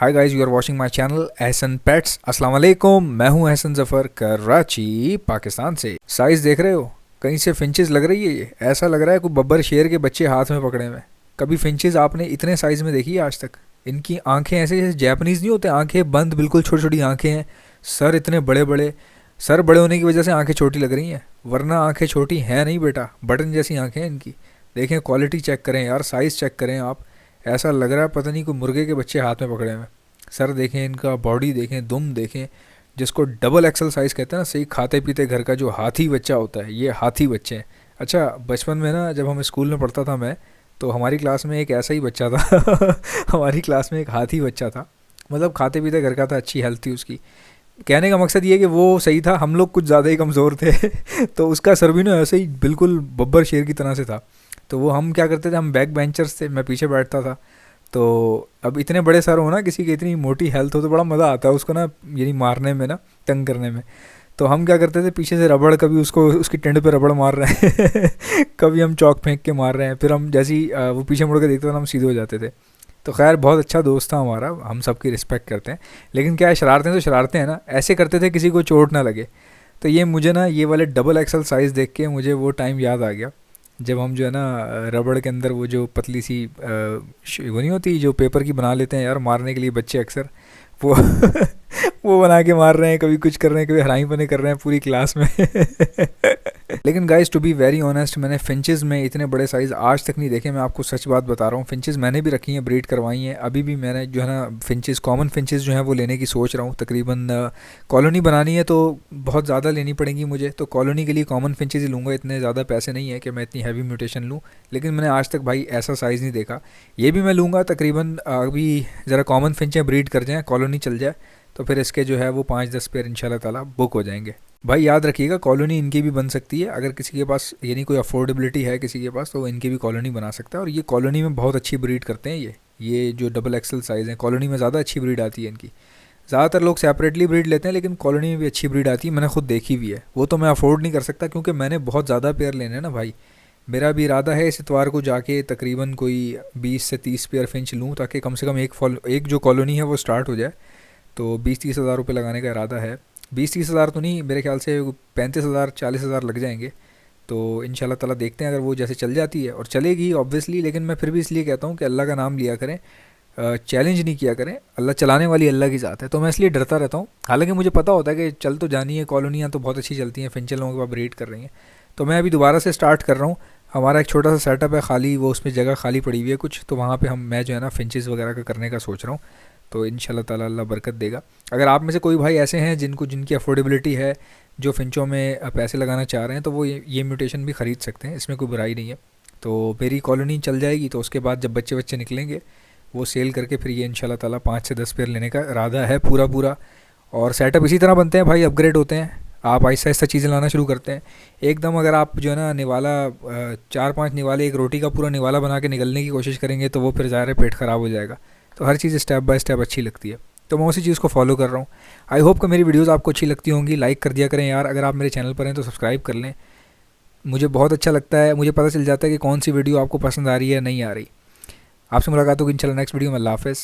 Hi guys, you are watching my channel Ehsan pets. अस्सलाम वालेकुम, मैं हूं एहसन जफर, कराची पाकिस्तान से। साइज़ देख रहे हो, कहीं से फिंचेस लग रही है। ये ऐसा लग रहा है कोई बब्बर शेर के बच्चे हाथ में पकड़े हुए। कभी फिंचेस आपने इतने साइज़ में देखी है आज तक? इनकी आंखें ऐसे जैसे जैपनीज़ नहीं होते, आंखें बंद, बिल्कुल छोटी छोटी आंखें हैं। सर इतने बड़े बड़े, सर बड़े होने की वजह से आंखें छोटी लग रही हैं, वरना आंखें छोटी हैं नहीं बेटा, बटन जैसी आंखें हैं इनकी। देखें, क्वालिटी चेक करें यार, साइज़ चेक करें आप। ऐसा लग रहा है पता नहीं कोई मुर्गे के बच्चे हाथ में पकड़े हुए हैं। सर देखें इनका, बॉडी देखें, दुम देखें, जिसको डबल एक्सल साइज़ कहते हैं ना, सही खाते पीते घर का जो हाथी बच्चा होता है, ये हाथी बच्चे हैं। अच्छा, बचपन में ना जब हम स्कूल में पढ़ता था मैं, तो हमारी क्लास में एक ऐसा ही बच्चा था हमारी क्लास में एक हाथी बच्चा था। मतलब खाते पीते घर का था, अच्छी हेल्थ थी उसकी। कहने का मकसद ये कि वो सही था, हम लोग कुछ ज़्यादा ही कमज़ोर थे तो उसका सर भी ना ऐसे ही बिल्कुल बब्बर शेर की तरह से था। तो वो, हम क्या करते थे, हम बैक बेंचर्स थे, मैं पीछे बैठता था। तो अब इतने बड़े सर हो ना, किसी की इतनी मोटी हेल्थ हो, तो बड़ा मज़ा आता है उसको ना, यानी मारने में ना, तंग करने में। तो हम क्या करते थे, पीछे से रबड़, कभी उसको उसकी टेंड पे रबड़ मार रहे हैं कभी हम चौक फेंक के मार रहे हैं। फिर हम जैसे ही वो पीछे मुड़ के देखते थे, हम सीधे हो जाते थे। तो खैर, बहुत अच्छा दोस्त था हमारा, हम सबकी रिस्पेक्ट करते हैं। लेकिन क्या है, शरारतें तो शरारतें हैं ना, ऐसे करते थे किसी को चोट ना लगे। तो ये मुझे ना, ये वाले डबल एक्सल साइज़ देख के मुझे वो टाइम याद आ गया, जब हम जो है ना, रबड़ के अंदर वो जो पतली सी वो नहीं होती जो पेपर की बना लेते हैं यार मारने के लिए बच्चे अक्सर, वो वो बना के मार रहे हैं, कभी कुछ कर रहे हैं, कभी हराई पने कर रहे हैं पूरी क्लास में लेकिन guys, to be very honest, मैंने फिंचेस में इतने बड़े साइज़ आज तक नहीं देखे। मैं आपको सच बात बता रहा हूँ, फिंचेस मैंने भी रखी हैं, ब्रीड करवाई हैं। अभी भी मैंने जो है ना, फिंचेस, कॉमन फिंचेस जो हैं वो लेने की सोच रहा हूँ। तकरीबन कॉलोनी बनानी है तो बहुत ज़्यादा लेनी पड़ेगी मुझे, तो कॉलोनी के लिए कॉमन फिंचेस ही लूँगा। इतने ज़्यादा पैसे नहीं है कि मैं इतनी हैवी म्यूटेशन लूँ, लेकिन मैंने आज तक भाई ऐसा साइज़ नहीं देखा। ये भी मैं लूँगा तकरीबन, अभी ज़रा कॉमन फिंचें ब्रीड कर जाएँ, कॉलोनी चल जाए, तो फिर इसके जो है वो 5-10 पेयर इंशाल्लाह ताला बुक हो जाएंगे। भाई याद रखिएगा, कॉलोनी इनकी भी बन सकती है, अगर किसी के पास यानी कोई अफोर्डेबिलिटी है किसी के पास, तो इनकी भी कॉलोनी बना सकता है। और ये कॉलोनी में बहुत अच्छी ब्रीड करते हैं। ये जो डबल एक्सल साइज़ है, कॉलोनी में ज़्यादा अच्छी ब्रीड आती है इनकी। ज़्यादातर लोग सेपरेटली ब्रीड लेते हैं, लेकिन कॉलोनी में भी अच्छी ब्रीड आती है, मैंने खुद देखी हुई है। वो तो मैं अफोर्ड नहीं कर सकता, क्योंकि मैंने बहुत ज़्यादा पेयर लेने हैं ना भाई। मेरा भी इरादा है इस इतवार को जाके तकरीबन कोई 20 से 30 पेयर फिंच लूँ, ताकि कम से कम एक जो कॉलोनी है वो स्टार्ट हो जाए। तो 20-30 हज़ार रुपये लगाने का इरादा है। 20-30 हज़ार तो नहीं, मेरे ख्याल से 35,000-40 हज़ार लग जाएंगे। तो इंशाल्लाह ताला देखते हैं, अगर वो जैसे चल जाती है, और चलेगी ऑब्वियसली। लेकिन मैं फिर भी इसलिए कहता हूँ कि अल्लाह का नाम लिया करें, चैलेंज नहीं किया करें। अल्लाह चलाने वाली अल्लाह की ज़ात है, तो मैं इसलिए डरता रहता हूँ। हालांकि मुझे पता होता है कि चल तो जानी है, कॉलोनियाँ तो बहुत अच्छी चलती हैं, फिंचल लोगों के पास ब्रीड कर रही हैं। तो मैं अभी दोबारा से स्टार्ट कर रहा हूँ। हमारा एक छोटा सा सेटअप है खाली, वो उसमें जगह खाली पड़ी हुई है कुछ, तो वहाँ पे मैं जो है ना, फिंचेस वगैरह का करने का सोच रहा हूँ। तो इंशाल्लाह ताला अल्लाह बरकत देगा। अगर आप में से कोई भाई ऐसे हैं जिनकी अफोर्डेबिलिटी है, जो फिंचों में पैसे लगाना चाह रहे हैं, तो वो ये म्यूटेशन भी ख़रीद सकते हैं, इसमें कोई बुराई नहीं है। तो मेरी कॉलोनी चल जाएगी, तो उसके बाद जब बच्चे बच्चे निकलेंगे, वो सेल करके फिर ये इंशाल्लाह ताला 5 से 10 पेयर लेने का इरादा है पूरा पूरा। और सेटअप इसी तरह बनते हैं भाई, अपग्रेड होते हैं। आप आहिस्ता आहिस्ता चीज़ें लाना शुरू करते हैं। एकदम अगर आप जो है ना, निवाला 4-5 निवाले एक रोटी का पूरा निवाला बना के निकलने की कोशिश करेंगे, तो वो फिर ज़ाहिर है पेट ख़राब हो जाएगा। तो हर चीज़ स्टेप बाय स्टेप अच्छी लगती है, तो मैं उसी चीज़ को फॉलो कर रहा हूँ। आई होप कि मेरी वीडियोस आपको अच्छी लगती होंगी। लाइक कर दिया करें यार, अगर आप मेरे चैनल पर हैं तो सब्सक्राइब कर लें। मुझे बहुत अच्छा लगता है, मुझे पता चल जाता है कि कौन सी वीडियो आपको पसंद आ रही है, नहीं आ रही। आपसे मुलाकात होगी इंशाल्लाह नेक्स्ट वीडियो में। अल्लाह हाफ़िज़।